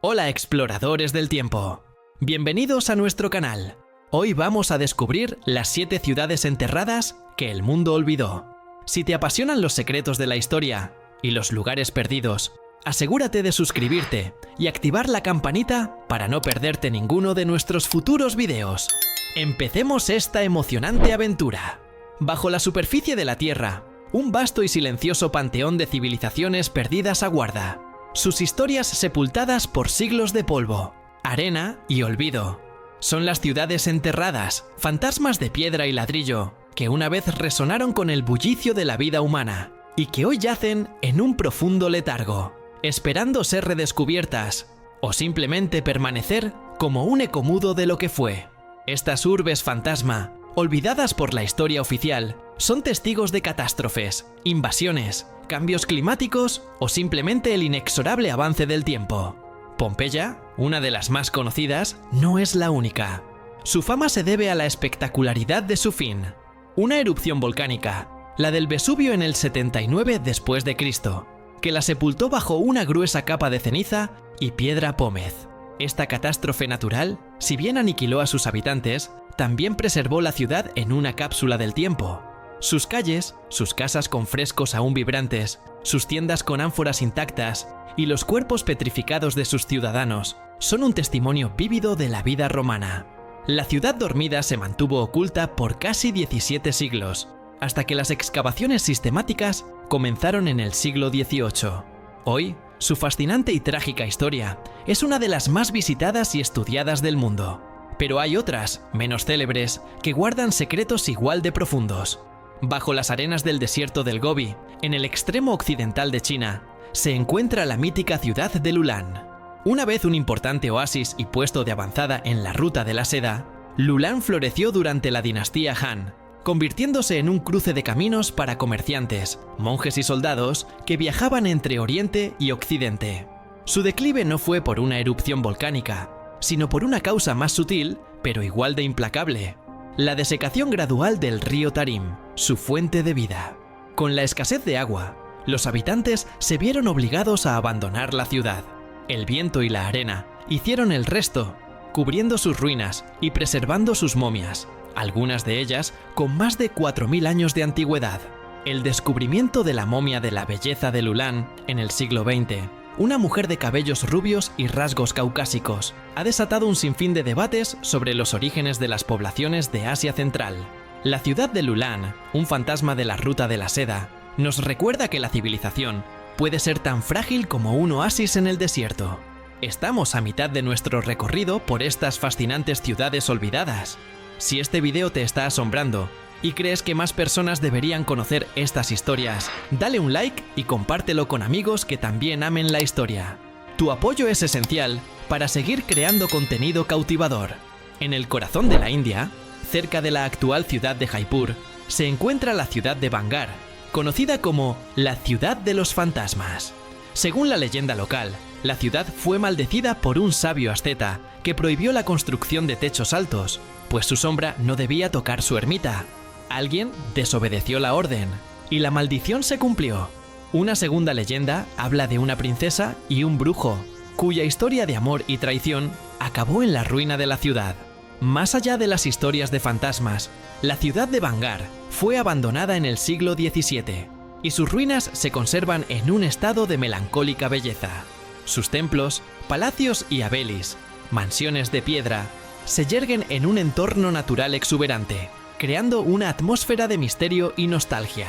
Hola exploradores del tiempo, bienvenidos a nuestro canal. Hoy vamos a descubrir las 7 ciudades enterradas que el mundo olvidó. Si te apasionan los secretos de la historia y los lugares perdidos, asegúrate de suscribirte y activar la campanita para no perderte ninguno de nuestros futuros videos. Empecemos esta emocionante aventura. Bajo la superficie de la Tierra, un vasto y silencioso panteón de civilizaciones perdidas aguarda. Sus historias sepultadas por siglos de polvo, arena y olvido. Son las ciudades enterradas, fantasmas de piedra y ladrillo, que una vez resonaron con el bullicio de la vida humana y que hoy yacen en un profundo letargo, esperando ser redescubiertas o simplemente permanecer como un eco mudo de lo que fue. Estas urbes fantasma, olvidadas por la historia oficial, son testigos de catástrofes, invasiones, cambios climáticos o simplemente el inexorable avance del tiempo. Pompeya, una de las más conocidas, no es la única. Su fama se debe a la espectacularidad de su fin. Una erupción volcánica, la del Vesubio en el 79 después de Cristo, que la sepultó bajo una gruesa capa de ceniza y piedra pómez. Esta catástrofe natural, si bien aniquiló a sus habitantes, también preservó la ciudad en una cápsula del tiempo. Sus calles, sus casas con frescos aún vibrantes, sus tiendas con ánforas intactas y los cuerpos petrificados de sus ciudadanos son un testimonio vívido de la vida romana. La ciudad dormida se mantuvo oculta por casi 17 siglos, hasta que las excavaciones sistemáticas comenzaron en el siglo XVIII. Hoy, su fascinante y trágica historia es una de las más visitadas y estudiadas del mundo. Pero hay otras, menos célebres, que guardan secretos igual de profundos. Bajo las arenas del desierto del Gobi, en el extremo occidental de China, se encuentra la mítica ciudad de Lulan. Una vez un importante oasis y puesto de avanzada en la ruta de la seda, Lulan floreció durante la dinastía Han, convirtiéndose en un cruce de caminos para comerciantes, monjes y soldados que viajaban entre Oriente y Occidente. Su declive no fue por una erupción volcánica, sino por una causa más sutil, pero igual de implacable: la desecación gradual del río Tarim, su fuente de vida. Con la escasez de agua, los habitantes se vieron obligados a abandonar la ciudad. El viento y la arena hicieron el resto, cubriendo sus ruinas y preservando sus momias, algunas de ellas con más de 4000 años de antigüedad. El descubrimiento de la momia de la belleza de Lulan en el siglo XX, una mujer de cabellos rubios y rasgos caucásicos, ha desatado un sinfín de debates sobre los orígenes de las poblaciones de Asia Central. La ciudad de Lulan, un fantasma de la ruta de la seda, nos recuerda que la civilización puede ser tan frágil como un oasis en el desierto. Estamos a mitad de nuestro recorrido por estas fascinantes ciudades olvidadas. Si este video te está asombrando y crees que más personas deberían conocer estas historias, dale un like y compártelo con amigos que también amen la historia. Tu apoyo es esencial para seguir creando contenido cautivador. En el corazón de la India, cerca de la actual ciudad de Jaipur, se encuentra la ciudad de Bangar, conocida como la ciudad de los fantasmas. Según la leyenda local, la ciudad fue maldecida por un sabio asceta que prohibió la construcción de techos altos, pues su sombra no debía tocar su ermita. Alguien desobedeció la orden, y la maldición se cumplió. Una segunda leyenda habla de una princesa y un brujo, cuya historia de amor y traición acabó en la ruina de la ciudad. Más allá de las historias de fantasmas, la ciudad de Bangar fue abandonada en el siglo XVII, y sus ruinas se conservan en un estado de melancólica belleza. Sus templos, palacios y havelis, mansiones de piedra, se yerguen en un entorno natural exuberante, creando una atmósfera de misterio y nostalgia.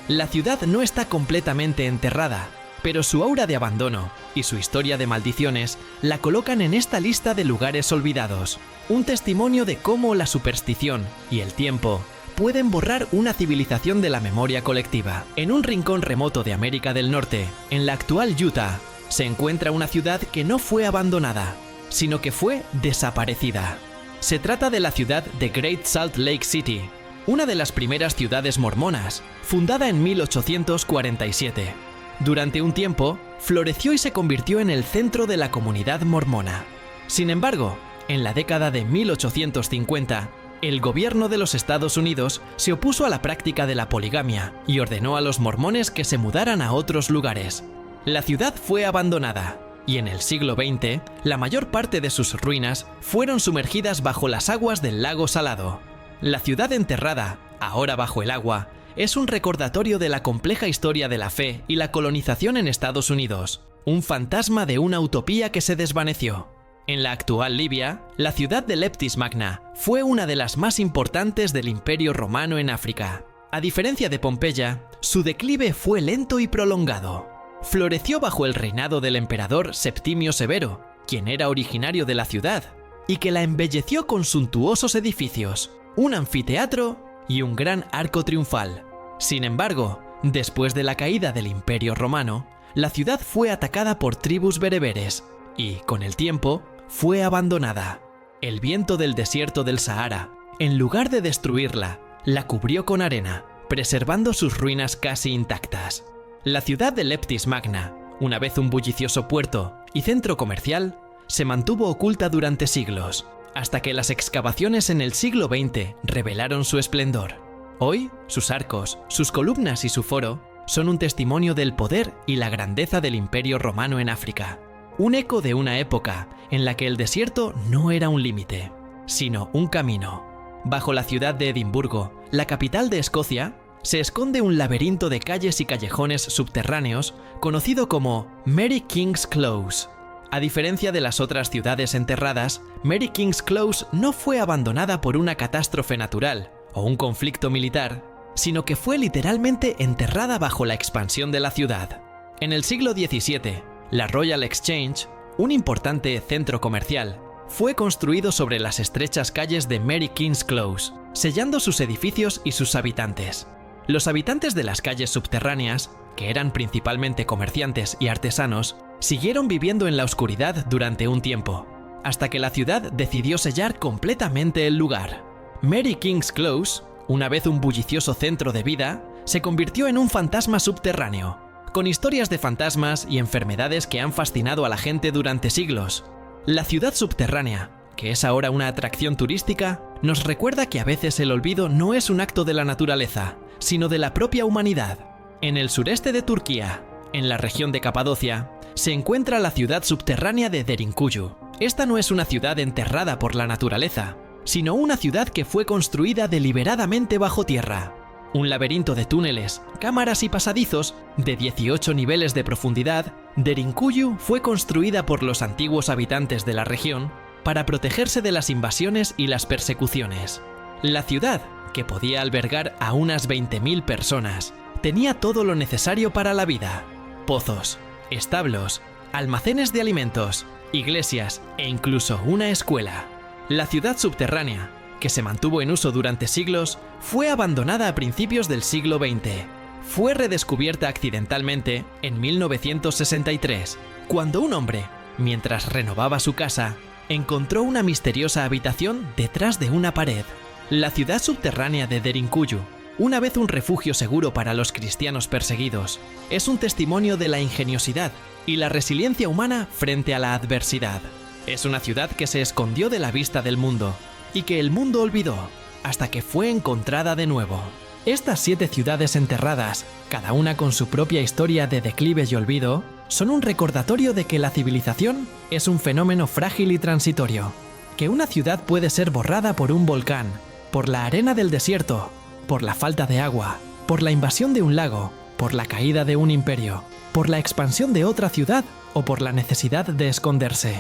La ciudad no está completamente enterrada, pero su aura de abandono y su historia de maldiciones la colocan en esta lista de lugares olvidados, un testimonio de cómo la superstición y el tiempo pueden borrar una civilización de la memoria colectiva. En un rincón remoto de América del Norte, en la actual Utah, se encuentra una ciudad que no fue abandonada, sino que fue desaparecida. Se trata de la ciudad de Great Salt Lake City, una de las primeras ciudades mormonas, fundada en 1847. Durante un tiempo, floreció y se convirtió en el centro de la comunidad mormona. Sin embargo, en la década de 1850, el gobierno de los Estados Unidos se opuso a la práctica de la poligamia y ordenó a los mormones que se mudaran a otros lugares. La ciudad fue abandonada, y en el siglo XX, la mayor parte de sus ruinas fueron sumergidas bajo las aguas del lago Salado. La ciudad enterrada, ahora bajo el agua, es un recordatorio de la compleja historia de la fe y la colonización en Estados Unidos, un fantasma de una utopía que se desvaneció. En la actual Libia, la ciudad de Leptis Magna fue una de las más importantes del Imperio Romano en África. A diferencia de Pompeya, su declive fue lento y prolongado. Floreció bajo el reinado del emperador Septimio Severo, quien era originario de la ciudad, y que la embelleció con suntuosos edificios, un anfiteatro y un gran arco triunfal. Sin embargo, después de la caída del Imperio Romano, la ciudad fue atacada por tribus bereberes y, con el tiempo, fue abandonada. El viento del desierto del Sahara, en lugar de destruirla, la cubrió con arena, preservando sus ruinas casi intactas. La ciudad de Leptis Magna, una vez un bullicioso puerto y centro comercial, se mantuvo oculta durante siglos, hasta que las excavaciones en el siglo XX revelaron su esplendor. Hoy, sus arcos, sus columnas y su foro son un testimonio del poder y la grandeza del Imperio Romano en África. Un eco de una época en la que el desierto no era un límite, sino un camino. Bajo la ciudad de Edimburgo, la capital de Escocia, se esconde un laberinto de calles y callejones subterráneos conocido como Mary King's Close. A diferencia de las otras ciudades enterradas, Mary King's Close no fue abandonada por una catástrofe natural o un conflicto militar, sino que fue literalmente enterrada bajo la expansión de la ciudad. En el siglo XVII, la Royal Exchange, un importante centro comercial, fue construido sobre las estrechas calles de Mary King's Close, sellando sus edificios y sus habitantes. Los habitantes de las calles subterráneas, que eran principalmente comerciantes y artesanos, siguieron viviendo en la oscuridad durante un tiempo, hasta que la ciudad decidió sellar completamente el lugar. Mary King's Close, una vez un bullicioso centro de vida, se convirtió en un fantasma subterráneo, con historias de fantasmas y enfermedades que han fascinado a la gente durante siglos. La ciudad subterránea, que es ahora una atracción turística, nos recuerda que a veces el olvido no es un acto de la naturaleza, sino de la propia humanidad. En el sureste de Turquía, en la región de Capadocia, se encuentra la ciudad subterránea de Derinkuyu. Esta no es una ciudad enterrada por la naturaleza, sino una ciudad que fue construida deliberadamente bajo tierra. Un laberinto de túneles, cámaras y pasadizos de 18 niveles de profundidad, Derinkuyu fue construida por los antiguos habitantes de la región para protegerse de las invasiones y las persecuciones. La ciudad, que podía albergar a unas 20.000 personas, tenía todo lo necesario para la vida: pozos, establos, almacenes de alimentos, iglesias e incluso una escuela. La ciudad subterránea, que se mantuvo en uso durante siglos, fue abandonada a principios del siglo XX. Fue redescubierta accidentalmente en 1963, cuando un hombre, mientras renovaba su casa, encontró una misteriosa habitación detrás de una pared. La ciudad subterránea de Derinkuyu, una vez un refugio seguro para los cristianos perseguidos, es un testimonio de la ingeniosidad y la resiliencia humana frente a la adversidad. Es una ciudad que se escondió de la vista del mundo y que el mundo olvidó hasta que fue encontrada de nuevo. Estas 7 ciudades enterradas, cada una con su propia historia de declive y olvido, son un recordatorio de que la civilización es un fenómeno frágil y transitorio, que una ciudad puede ser borrada por un volcán, por la arena del desierto, por la falta de agua, por la invasión de un lago, por la caída de un imperio, por la expansión de otra ciudad o por la necesidad de esconderse.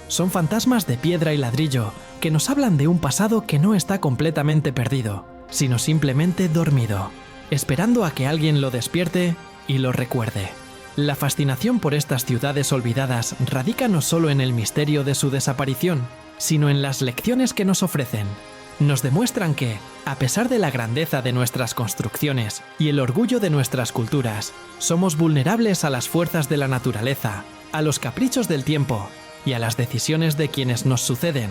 Son fantasmas de piedra y ladrillo que nos hablan de un pasado que no está completamente perdido, sino simplemente dormido, esperando a que alguien lo despierte y lo recuerde. La fascinación por estas ciudades olvidadas radica no solo en el misterio de su desaparición, sino en las lecciones que nos ofrecen. Nos demuestran que, a pesar de la grandeza de nuestras construcciones y el orgullo de nuestras culturas, somos vulnerables a las fuerzas de la naturaleza, a los caprichos del tiempo y a las decisiones de quienes nos suceden.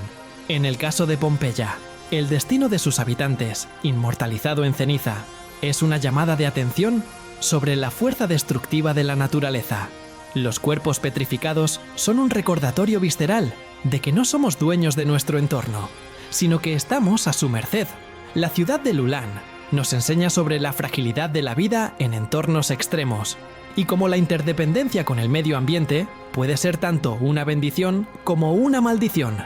En el caso de Pompeya, el destino de sus habitantes, inmortalizado en ceniza, es una llamada de atención sobre la fuerza destructiva de la naturaleza. Los cuerpos petrificados son un recordatorio visceral de que no somos dueños de nuestro entorno, sino que estamos a su merced. La ciudad de Lulán nos enseña sobre la fragilidad de la vida en entornos extremos Y como la interdependencia con el medio ambiente puede ser tanto una bendición como una maldición.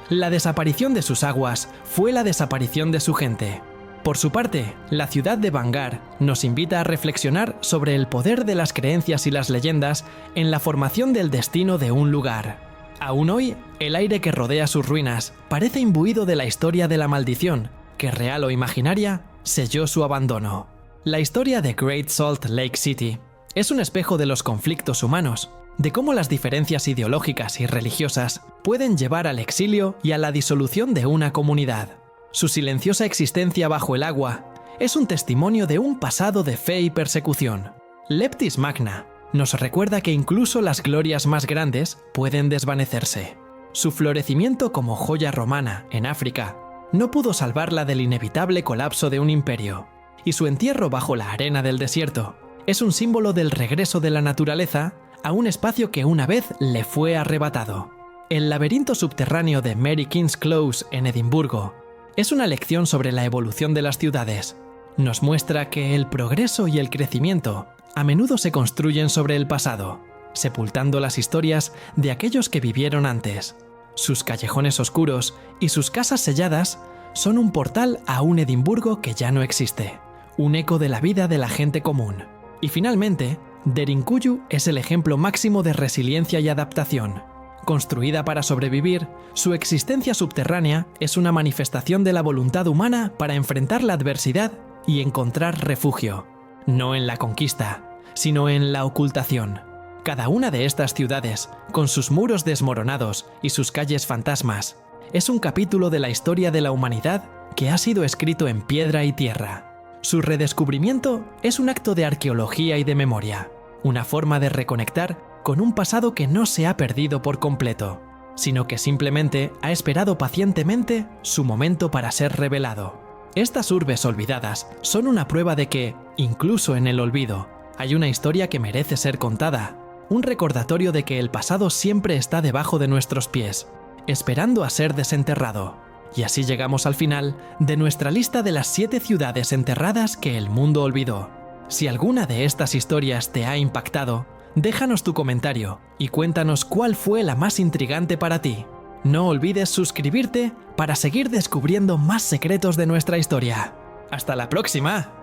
La desaparición de sus aguas fue la desaparición de su gente. Por su parte, la ciudad de Bangar nos invita a reflexionar sobre el poder de las creencias y las leyendas en la formación del destino de un lugar. Aún hoy, el aire que rodea sus ruinas parece imbuido de la historia de la maldición, que real o imaginaria, selló su abandono. La historia de Great Salt Lake City es un espejo de los conflictos humanos, de cómo las diferencias ideológicas y religiosas pueden llevar al exilio y a la disolución de una comunidad. Su silenciosa existencia bajo el agua es un testimonio de un pasado de fe y persecución. Leptis Magna nos recuerda que incluso las glorias más grandes pueden desvanecerse. Su florecimiento como joya romana en África no pudo salvarla del inevitable colapso de un imperio, y su entierro bajo la arena del desierto es un símbolo del regreso de la naturaleza a un espacio que una vez le fue arrebatado. El laberinto subterráneo de Mary King's Close en Edimburgo es una lección sobre la evolución de las ciudades. Nos muestra que el progreso y el crecimiento a menudo se construyen sobre el pasado, sepultando las historias de aquellos que vivieron antes. Sus callejones oscuros y sus casas selladas son un portal a un Edimburgo que ya no existe, un eco de la vida de la gente común. Y finalmente, Derinkuyu es el ejemplo máximo de resiliencia y adaptación. Construida para sobrevivir, su existencia subterránea es una manifestación de la voluntad humana para enfrentar la adversidad y encontrar refugio, no en la conquista, sino en la ocultación. Cada una de estas ciudades, con sus muros desmoronados y sus calles fantasmas, es un capítulo de la historia de la humanidad que ha sido escrito en piedra y tierra. Su redescubrimiento es un acto de arqueología y de memoria, una forma de reconectar con un pasado que no se ha perdido por completo, sino que simplemente ha esperado pacientemente su momento para ser revelado. Estas urbes olvidadas son una prueba de que, incluso en el olvido, hay una historia que merece ser contada, un recordatorio de que el pasado siempre está debajo de nuestros pies, esperando a ser desenterrado. Y así llegamos al final de nuestra lista de las 7 ciudades enterradas que el mundo olvidó. Si alguna de estas historias te ha impactado, déjanos tu comentario y cuéntanos cuál fue la más intrigante para ti. No olvides suscribirte para seguir descubriendo más secretos de nuestra historia. ¡Hasta la próxima!